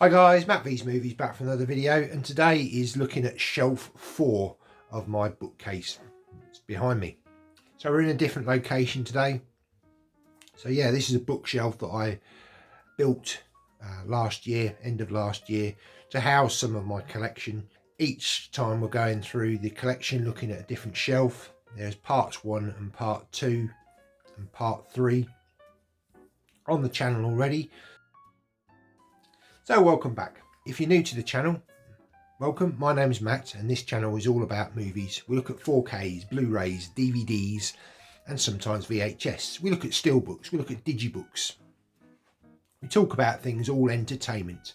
Hi guys, Matt V's Movies back for another video, and today is looking at shelf 4 of my bookcase. It's behind me. So we're in a different location today. So yeah, this is a bookshelf that I built last year, end of last year, to house some of my collection. Each time we're going through the collection looking at a different shelf. There's parts 1 and part 2 and part 3 on the channel already. So welcome back. If you're new to the channel, welcome. My name's Matt and this channel is all about movies. We look at 4Ks, Blu-rays, DVDs and sometimes VHS. We look at SteelBooks, we look at Digibooks. We talk about things all entertainment.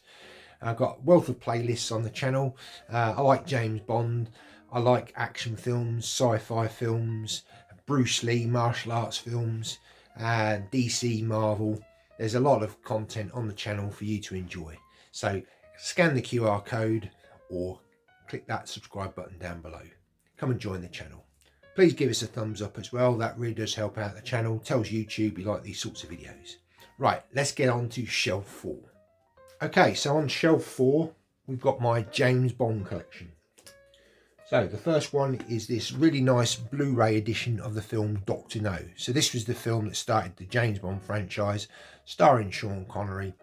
I've got a wealth of playlists on the channel. I like James Bond, I like action films, sci-fi films, Bruce Lee, martial arts films, DC, Marvel. There's a lot of content on the channel for you to enjoy. So scan the QR code or click that subscribe button down below. Come and join the channel. Please give us a thumbs up as well. That really does help out the channel. Tells YouTube you like these sorts of videos. Right, let's get on to shelf 4. Okay, so on shelf 4, we've got my James Bond collection. So the first one is this really nice Blu-ray edition of the film Dr. No. So this was the film that started the James Bond franchise, starring Sean Connery.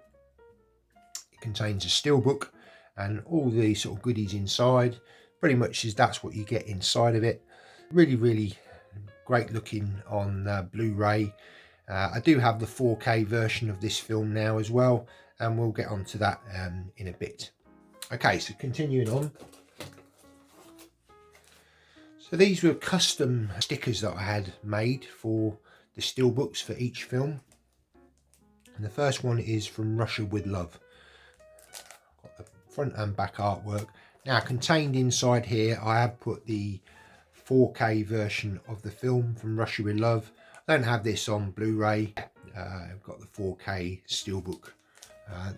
It contains a steelbook and all the sort of goodies inside. Pretty much that's what you get inside of it. Really great looking on Blu-ray. I do have the 4K version of this film now as well, and we'll get onto that in a bit. Okay, so continuing on. So these were custom stickers that I had made for the steelbooks for each film. And the first one is From Russia with Love. Got the front and back artwork. Now contained inside here, I have put the 4K version of the film From Russia with Love. I don't have this on Blu-ray. I've got the 4K steelbook.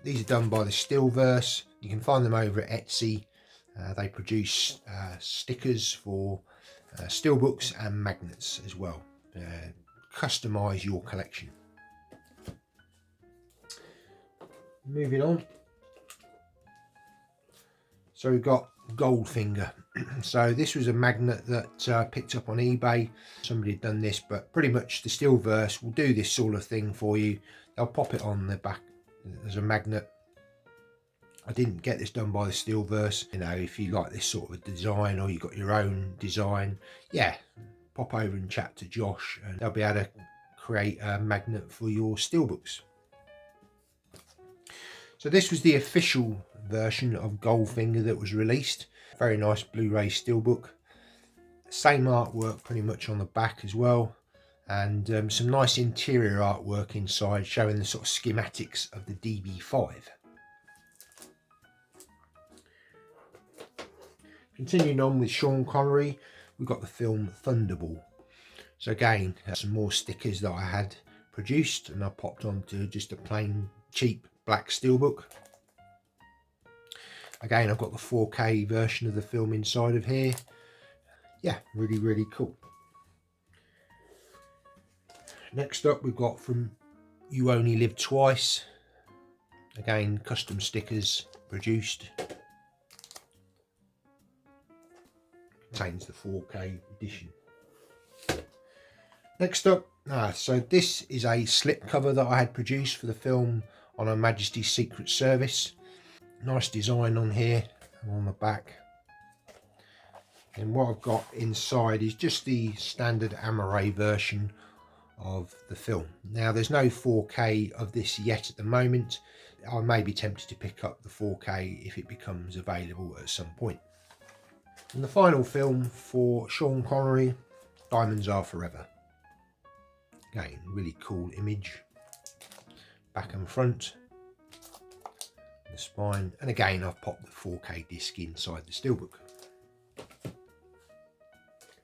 These are done by the SteelBooks. You can find them over at Etsy. They produce stickers for steelbooks and magnets as well. Customize your collection. Moving on. So we've got Goldfinger. So this was a magnet that I picked up on eBay. Somebody had done this, but pretty much the SteelBooks will do this sort of thing for you. They'll pop it on the back as a magnet. I didn't get this done by the SteelBooks. You know, if you like this sort of design or you got your own design, yeah, pop over and chat to Josh and they'll be able to create a magnet for your SteelBooks. So this was the official version of Goldfinger that was released. Very nice Blu-ray steelbook. Same artwork pretty much on the back as well. And some nice interior artwork inside showing the sort of schematics of the DB5. Continuing on with Sean Connery, we've got the film Thunderball. So again, some more stickers that I had produced and I popped onto just a plain cheap black steelbook. Again, I've got the 4K version of the film inside of here. Yeah, really cool. Next up, we've got From You Only Live Twice. Again, custom stickers produced. Contains the 4K edition. Next up, so this is a slip cover that I had produced for the film on Her Majesty's Secret Service. Nice design on here and on the back. And what I've got inside is just the standard Amaray version of the film. Now there's no 4K of this yet at the moment. I may be tempted to pick up the 4K if it becomes available at some point. And the final film for Sean Connery, Diamonds Are Forever. Again, really cool image. Back and front. The spine. And again, I've popped the 4K disc inside the steelbook.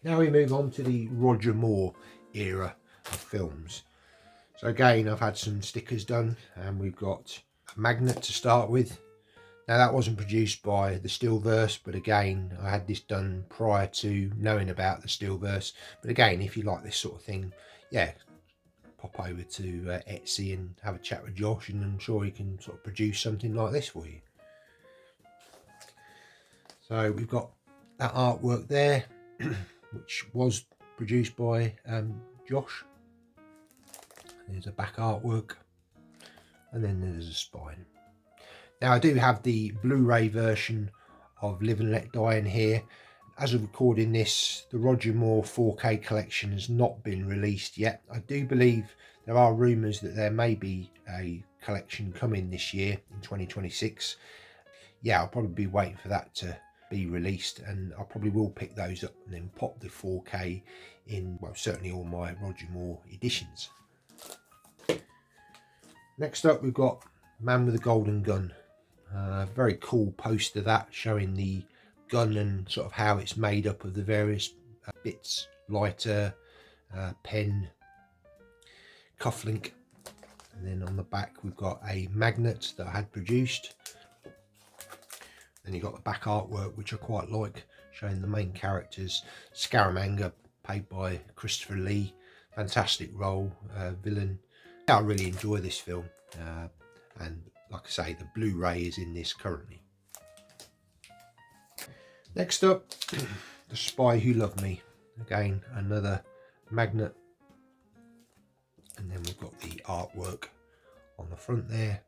Now we move on to the Roger Moore era of films. So again, I've had some stickers done and we've got a magnet to start with. Now that wasn't produced by the SteelBooks, but again, I had this done prior to knowing about the SteelBooks. But again, if you like this sort of thing, yeah, pop over to Etsy and have a chat with Josh, and I'm sure he can sort of produce something like this for you. So we've got that artwork there, which was produced by Josh. There's a back artwork, and then there's a spine. Now I do have the Blu-ray version of Live and Let Die in here. As of recording this, the Roger Moore 4K collection has not been released yet. I do believe there are rumours that there may be a collection coming this year in 2026. Yeah, I'll probably be waiting for that to be released, and I probably will pick those up and then pop the 4K in, well, certainly all my Roger Moore editions. Next up, we've got Man with a Golden Gun. Very cool poster, that showing the gun and sort of how it's made up of the various bits: lighter, pen, cufflink, and then on the back we've got a magnet that I had produced. Then you've got the back artwork, which I quite like, showing the main characters. Scaramanga, played by Christopher Lee, fantastic role, villain. Yeah, I really enjoy this film, and like I say, the Blu-ray is in this currently. Next up, The Spy Who Loved Me. Again, another magnet, and then we've got the artwork on the front there,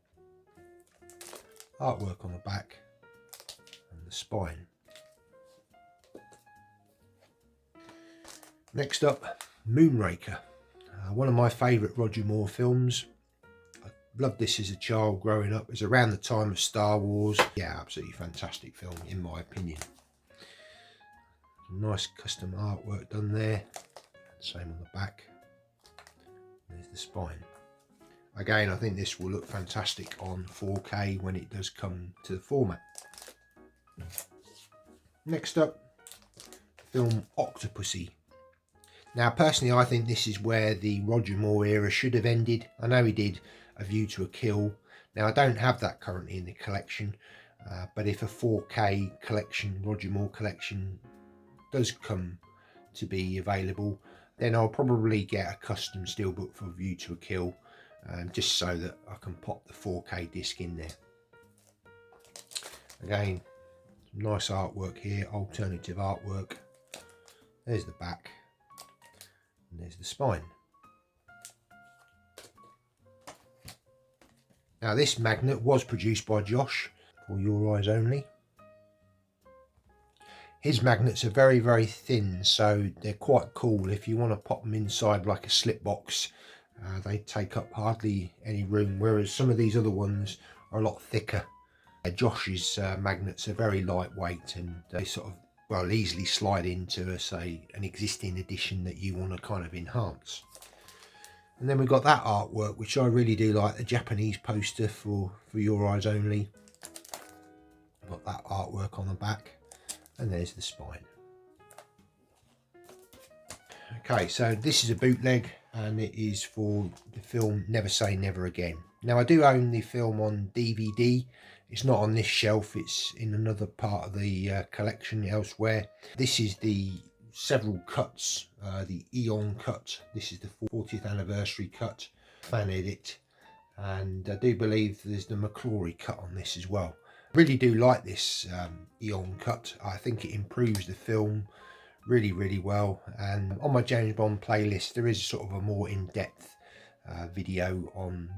artwork on the back, and the spine. Next up, Moonraker, one of my favourite Roger Moore films. I loved this as a child growing up. It was around the time of Star Wars. Yeah, absolutely fantastic film in my opinion. Nice custom artwork done there, same on the back. There's the spine. Again, I think this will look fantastic on 4K when it does come to the format. Next up, the film Octopussy. Now personally, I think this is where the Roger Moore era should have ended. I know he did A View to a Kill. Now I don't have that currently in the collection, but if a 4K collection, Roger Moore collection, does come to be available, then I'll probably get a custom steelbook for View to a Kill, just so that I can pop the 4K disc in there. Again, some nice artwork here, alternative artwork. There's the back, and there's the spine. Now this magnet was produced by Josh for Your Eyes Only. His magnets are very, very thin, so they're quite cool. If you want to pop them inside like a slip box, they take up hardly any room, whereas some of these other ones are a lot thicker. Josh's magnets are very lightweight, and they sort of, well, easily slide into, say, an existing edition that you want to kind of enhance. And then we've got that artwork, which I really do like, the Japanese poster for Your Eyes Only. Got that artwork on the back. And there's the spine. Okay, so this is a bootleg, and it is for the film Never Say Never Again. Now I do own the film on DVD. It's not on this shelf, it's in another part of the collection elsewhere. This is the several cuts, the Eon cut. This is the 40th anniversary cut, fan edit, and I do believe there's the McClory cut on this as well. Really do like this Eon cut. I think it improves the film really well, and on my James Bond playlist there is sort of a more in-depth video on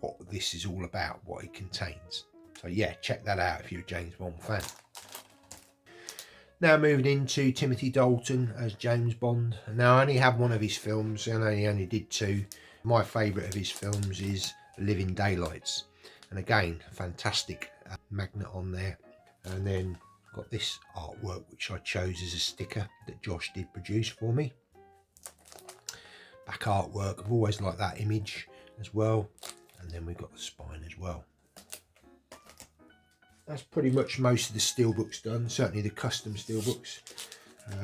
what this is all about, what it contains. So yeah, check that out if you're a James Bond fan. Now moving into Timothy Dalton as James Bond. Now I only have one of his films, and I only did two. My favourite of his films is Living Daylights, and again, fantastic magnet on there. And then got this artwork, which I chose as a sticker that Josh did produce for me. Back artwork, I've always liked that image as well. And then we've got the spine as well. That's pretty much most of the steelbooks done, certainly the custom steelbooks.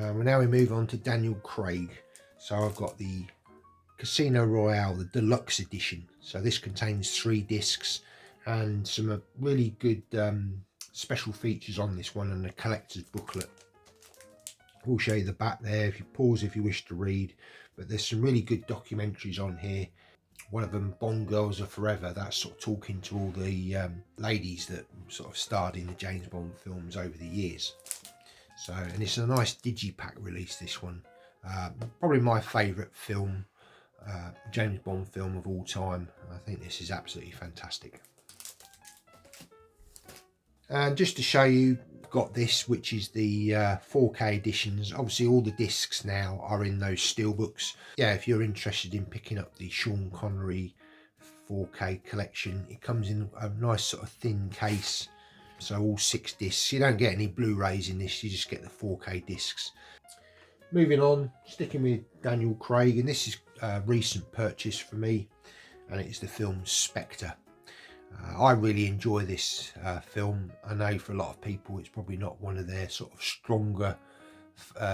Now we move on to Daniel Craig. So I've got the Casino Royale, the deluxe edition. So this contains 3 discs and some really good special features on this one, and a collector's booklet. We'll show you the back there if you pause if you wish to read, but there's some really good documentaries on here one of them, Bond Girls Are Forever. That's sort of talking to all the ladies that sort of starred in the James Bond films over the years. So, and it's a nice digipack release, this one. Probably my favourite film, James Bond film of all time. I think this is absolutely fantastic. And just to show you, got this, which is the 4K editions. Obviously all the discs now are in those SteelBooks. Yeah, if you're interested in picking up the Sean Connery 4K collection, it comes in a nice sort of thin case, so all 6 discs. You don't get any Blu-rays in this, you just get the 4K discs. Moving on, sticking with Daniel Craig, and this is a recent purchase for me, and it's the film Spectre. I really enjoy this film. I know for a lot of people it's probably not one of their sort of stronger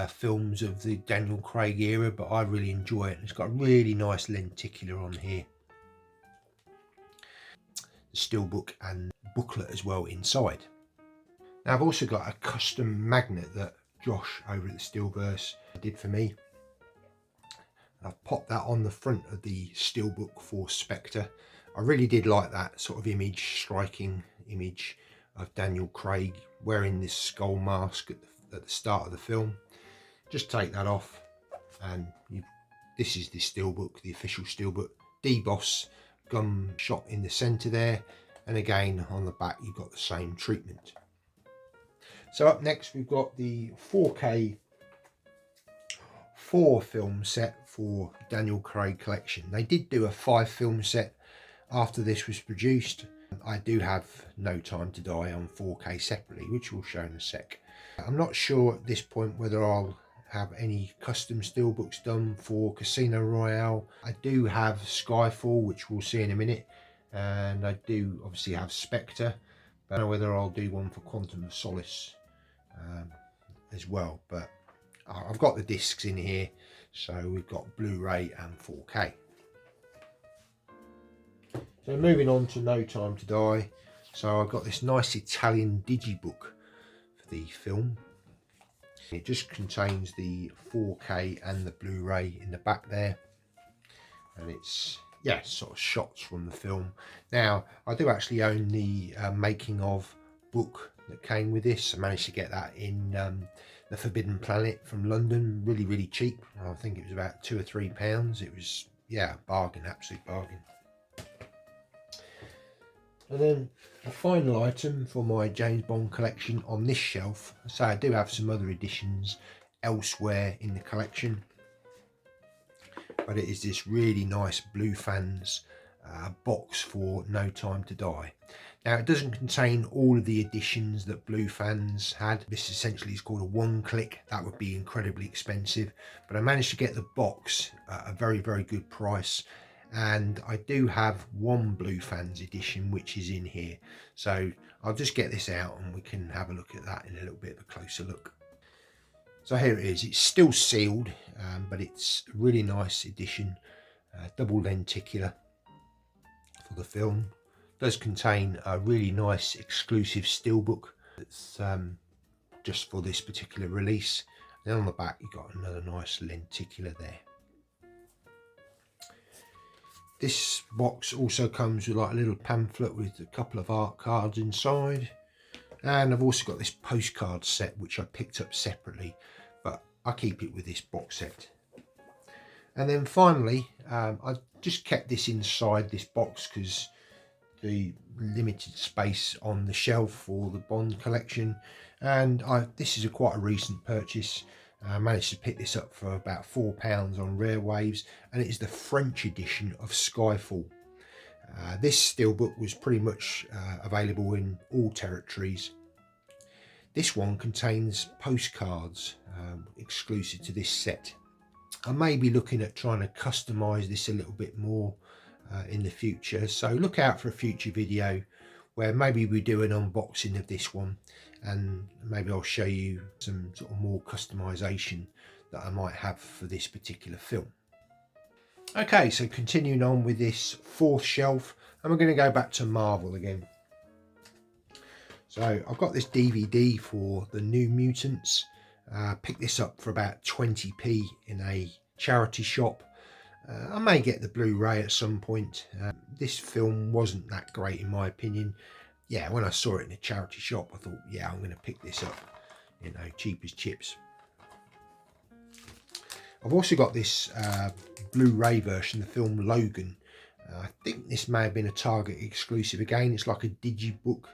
films of the Daniel Craig era, but I really enjoy it. It's got a really nice lenticular on here, the steelbook and booklet as well inside. Now I've also got a custom magnet that Josh over at the Steelverse did for me. I've popped that on the front of the steelbook for Spectre. I really did like that sort of image, striking image of Daniel Craig wearing this skull mask at the start of the film. Just take that off, and this is the steelbook, the official steelbook. DBoss gum shot in the centre there, and again on the back you've got the same treatment. So up next we've got the 4K 4 film set for Daniel Craig collection. They did do a 5 film set after this was produced. I do have No Time to Die on 4K separately, which we'll show in a sec. I'm not sure at this point whether I'll have any custom steelbooks done for Casino Royale. I do have Skyfall, which we'll see in a minute, and I do obviously have Spectre, but I don't know whether I'll do one for Quantum of Solace as well. But I've got the discs in here, so we've got Blu-ray and 4K. So moving on to No Time to Die. So I've got this nice Italian digibook for the film. It just contains the 4K and the Blu-ray in the back there, and it's, yeah, sort of shots from the film. Now I do actually own the making of book that came with this. I managed to get that in the Forbidden Planet from London, really cheap. I think it was about £2 or £3. It was, yeah, bargain, absolute bargain. And then a final item for my James Bond collection on this shelf. So I do have some other editions elsewhere in the collection, but it is this really nice Blue Fans box for No Time to Die. Now it doesn't contain all of the editions that Blue Fans had. This essentially is called a one-click. That would be incredibly expensive, but I managed to get the box at a very good price. And I do have one Blue Fans edition which is in here, so I'll just get this out and we can have a look at that in a little bit of a closer look. So here it is. It's still sealed, but it's a really nice edition, double lenticular for the film. It does contain a really nice exclusive steelbook that's just for this particular release, and on the back you've got another nice lenticular there. This box also comes with like a little pamphlet with a couple of art cards inside, and I've also got this postcard set which I picked up separately, but I keep it with this box set. And then finally I just kept this inside this box because the limited space on the shelf for the Bond collection, and this is quite a recent purchase. I managed to pick this up for about £4 on Rare Waves, and it is the French edition of Skyfall. This steelbook was pretty much available in all territories. This one contains postcards exclusive to this set. I may be looking at trying to customise this a little bit more in the future, so look out for a future video where maybe we do an unboxing of this one, and maybe I'll show you some sort of more customization that I might have for this particular film. Okay, so continuing on with this 4th shelf, and we're going to go back to Marvel again. So I've got this DVD for the New Mutants. Picked this up for about 20p in a charity shop. I may get the Blu-ray at some point. This film wasn't that great in my opinion. Yeah, when I saw it in a charity shop, I thought, yeah, I'm going to pick this up. You know, cheap as chips. I've also got this Blu-ray version, the film Logan. I think this may have been a Target exclusive again. It's like a Digibook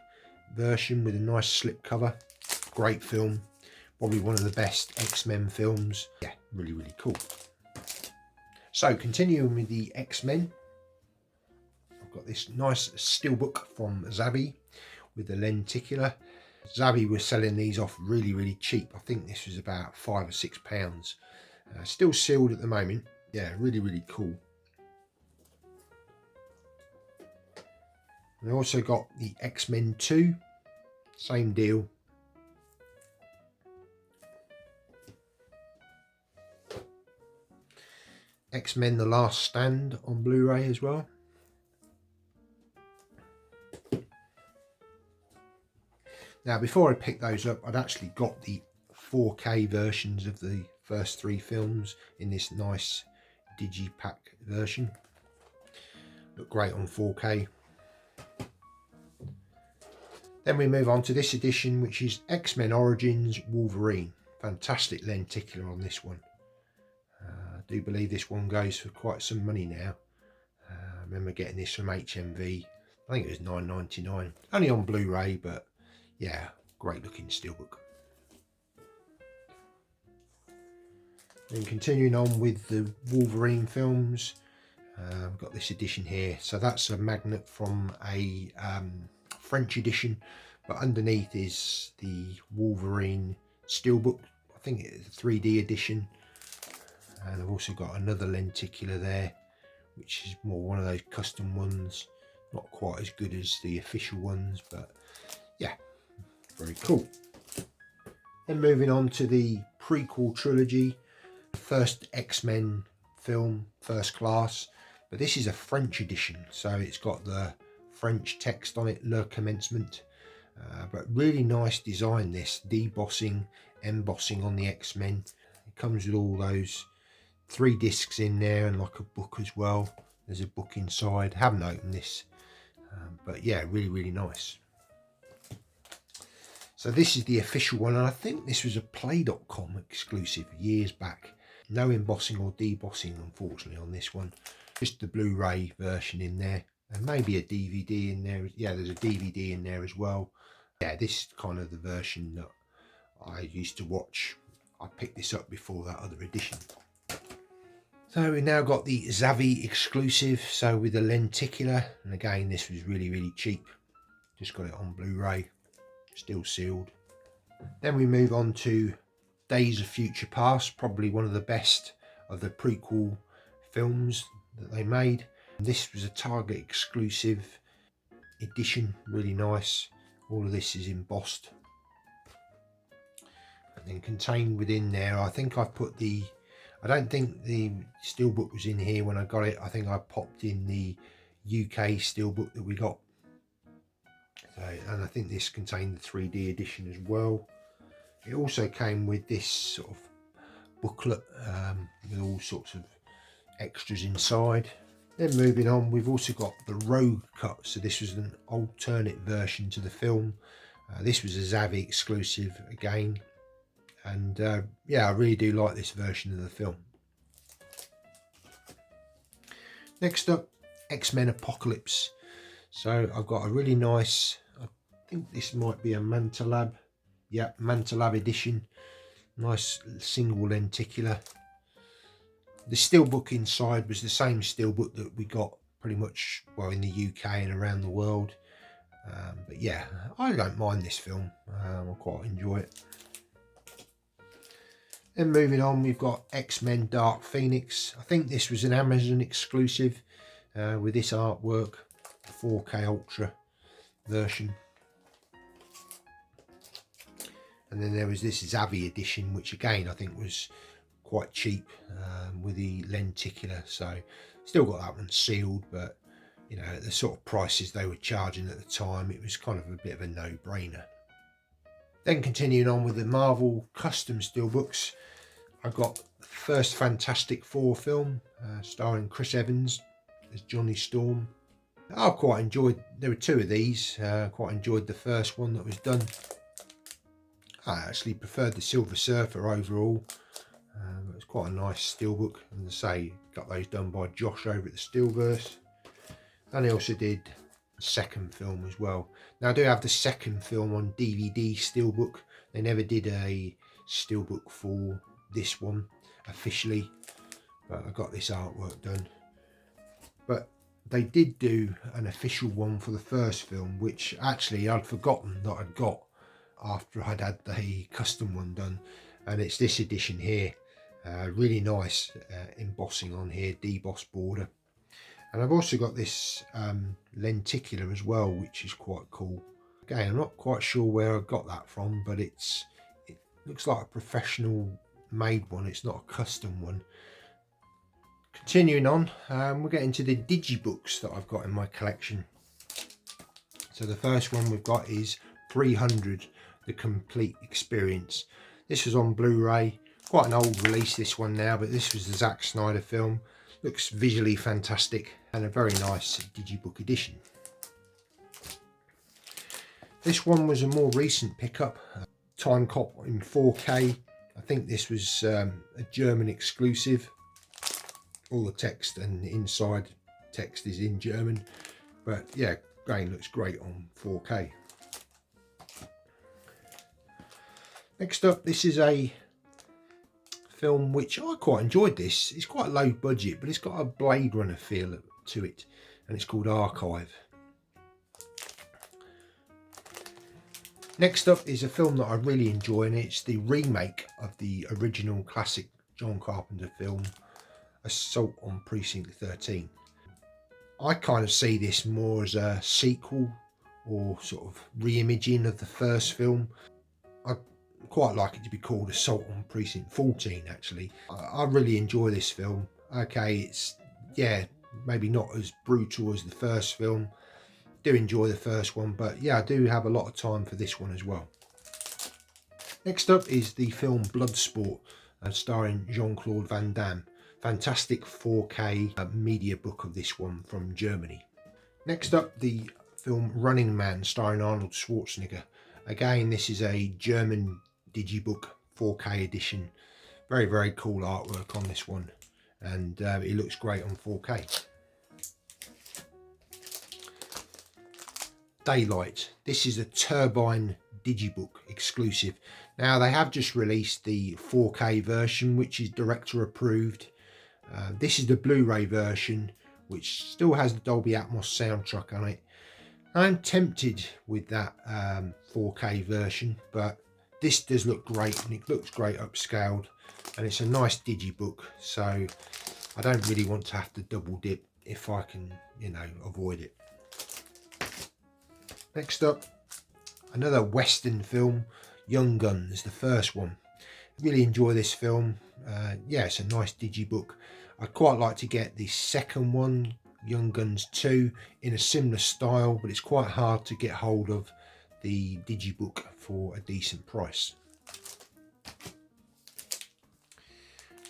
version with a nice slipcover. Great film. Probably one of the best X-Men films. Yeah, really, really cool. So, continuing with the X-Men. I've got this nice steelbook from Zavvi with the lenticular. Zavvi was selling these off really, really cheap. I think this was about £5 or £6. Still sealed at the moment. Yeah, really, really cool. And I also got the X-Men 2. Same deal. X-Men The Last Stand on Blu-ray as well. Now, before I picked those up, I'd actually got the 4K versions of the first 3 films in this nice Digipack version. Look great on 4K. Then we move on to this edition, which is X-Men Origins Wolverine. Fantastic lenticular on this one. I do believe this one goes for quite some money now. I remember getting this from HMV. I think it was $9.99. Only on Blu-ray, but yeah, great looking steelbook. Then continuing on with the Wolverine films, I've got this edition here. So that's a magnet from a French edition, but underneath is the Wolverine steelbook. I think it's a 3D edition. And I've also got another lenticular there, which is more one of those custom ones. Not quite as good as the official ones, but yeah, very cool. Then moving on to the prequel trilogy, first X-Men film, First Class, but this is a French edition, so it's got the French text on it, Le Commencement, but really nice design, this debossing, embossing on the X-Men. It comes with all those 3 discs in there and like a book as well. There's a book inside. Haven't opened this, but yeah, really, really nice. So this is the official one, and I think this was a Play.com exclusive years back. No embossing or debossing, unfortunately, on this one. Just the Blu-ray version in there, and maybe a DVD in there. Yeah, there's a DVD in there as well. Yeah, this is kind of the version that I used to watch. I picked this up before that other edition. So we now got the Zavvi exclusive, so with the lenticular, and again this was really, really cheap. Just got it on Blu-ray, still sealed. Then we move on to Days of Future Past, probably one of the best of the prequel films that they made. This was a Target exclusive edition, really nice. All of this is embossed. And then contained within there, I think I've put the, I don't think the steelbook was in here when I got it. I think I popped in the UK steelbook that we got. So, and I think this contained the 3D edition as well. It also came with this sort of booklet with all sorts of extras inside. Then moving on, we've also got the Rogue cut. So this was an alternate version to the film. This was a Zavvi exclusive again. And yeah, I really do like this version of the film. Next up, X-Men Apocalypse. So I've got a really nice, I think this might be a Mantalab. Yeah, Mantalab edition. Nice single lenticular. The steelbook inside was the same steelbook that we got pretty much, well, in the UK and around the world. But yeah, I don't mind this film. I quite enjoy it. Then moving on, we've got X-Men Dark Phoenix. I think this was an Amazon exclusive with this artwork, 4K Ultra version. And then there was this Zavvi edition, which again I think was quite cheap with the lenticular. So still got that one sealed, but you know, at the sort of prices they were charging at the time, it was kind of a bit of a no-brainer. Then continuing on with the Marvel custom steelbooks, I got the first Fantastic Four film, starring Chris Evans as Johnny Storm. I quite enjoyed, there were two of these, quite enjoyed the first one that was done. I actually preferred the Silver Surfer overall. It was quite a nice steelbook, and as I say, got those done by Josh over at the Steelverse. And he also did the second film as well. Now I do have the second film on DVD steelbook. They never did a steelbook for this one officially, but I got this artwork done. But they did do an official one for the first film, which actually I'd forgotten that I'd got after I'd had the custom one done, and it's this edition here. Really nice embossing on here, debossed border. And I've also got this lenticular as well, which is quite cool. Again, I'm not quite sure where I got that from, but it looks like a professional made one. It's not a custom one. Continuing on, we're getting to the Digibooks that I've got in my collection. So the first one we've got is 300, The Complete Experience. This was on Blu-ray. Quite an old release, this one now, but this was the Zack Snyder film. Looks visually fantastic and a very nice Digibook edition. This one was a more recent pickup, Time Cop in 4K. I think this was a German exclusive. All the text and inside text is in German, but yeah, again looks great on 4K. Next up, this is a film which I quite enjoyed. This it's quite low budget, but it's got a Blade Runner feel to it, and it's called Archive. Next up is a film that I really enjoy, and it's the remake of the original classic John Carpenter film Assault on Precinct 13. I kind of see this more as a sequel or sort of re-imaging of the first film. I quite like it to be called Assault on Precinct 14 actually. I really enjoy this film. Okay, it's, yeah, maybe not as brutal as the first film. Do enjoy the first one, but yeah, I do have a lot of time for this one as well. Next up is the film Bloodsport, starring Jean-Claude Van Damme. Fantastic 4K media book of this one from Germany. Next up, the film Running Man, starring Arnold Schwarzenegger. Again, this is a German Digibook 4K edition. Very, very cool artwork on this one, and it looks great on 4K. Daylight. This is a Turbine Digibook exclusive. Now, they have just released the 4K version, which is director approved. This is the Blu-ray version, which still has the Dolby Atmos soundtrack on it. I'm tempted with that 4K version, but this does look great, and it looks great upscaled, and it's a nice Digibook, so I don't really want to have to double dip if I can, you know, avoid it. Next up, another Western film, Young Guns, the first one. Really enjoy this film. Yeah, it's a nice Digibook. I'd quite like to get the second one, Young Guns 2, in a similar style, but it's quite hard to get hold of the Digibook for a decent price.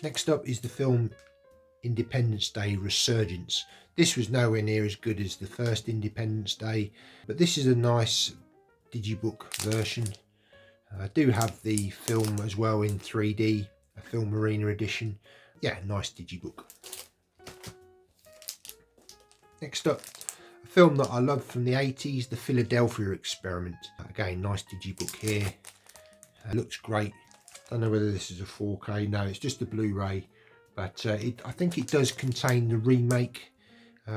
Next up is the film Independence Day Resurgence. This was nowhere near as good as the first Independence Day, but this is a nice Digibook version. I do have the film as well in 3D, a Film Arena edition. Yeah, nice Digibook. Next up, a film that I love from the 80s, The Philadelphia Experiment. Again, nice Digibook here. Looks great. Don't know whether this is a 4K. No, it's just a Blu-ray, but I think it does contain the remake,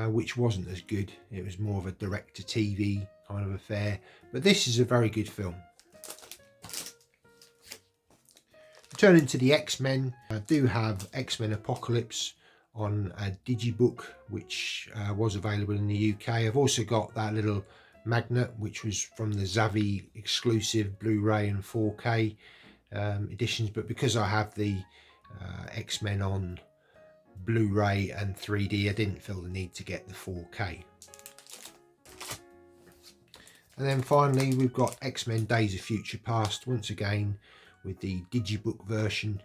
which wasn't as good. It was more of a direct-to-TV kind of affair, but this is a very good film. Turning to the X-Men, I do have X-Men Apocalypse on a Digibook, which was available in the UK. I've also got that little magnet, which was from the Zavvi exclusive Blu-ray and 4K editions, but because I have the X-Men on Blu-ray and 3D, I didn't feel the need to get the 4K. And then finally, we've got X-Men Days of Future Past, once again with the Digibook version.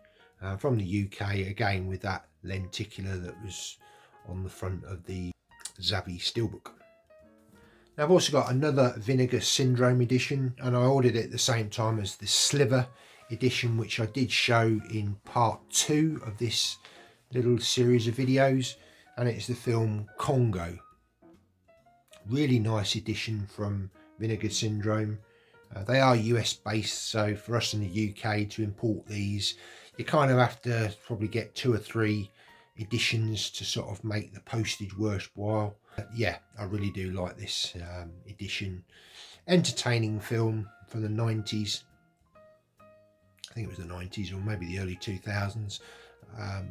from the UK, again with that lenticular that was on the front of the Zavvi Steelbook. Now I've also got another Vinegar Syndrome edition, and I ordered it at the same time as the Sliver edition, which I did show in part 2 of this little series of videos, and it's the film Congo. Really nice edition from Vinegar Syndrome. They are US based, so for us in the UK to import these, you kind of have to probably get 2 or 3 editions to sort of make the postage worthwhile. Yeah, I really do like this edition. Entertaining film from the 90s. I think it was the 90s or maybe the early 2000s.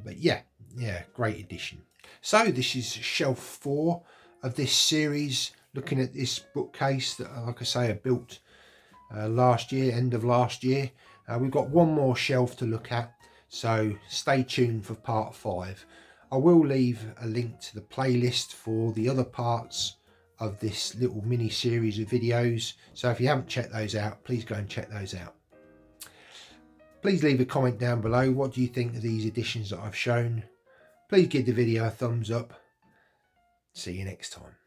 But yeah, great edition. So this is shelf 4 of this series, looking at this bookcase that, like I say, I built last year, end of last year. We've got one more shelf to look at, so stay tuned for part 5. I will leave a link to the playlist for the other parts of this little mini series of videos, so if you haven't checked those out, please go and check those out. Please leave a comment down below. What do you think of these editions that I've shown? Please give the video a thumbs up. See you next time.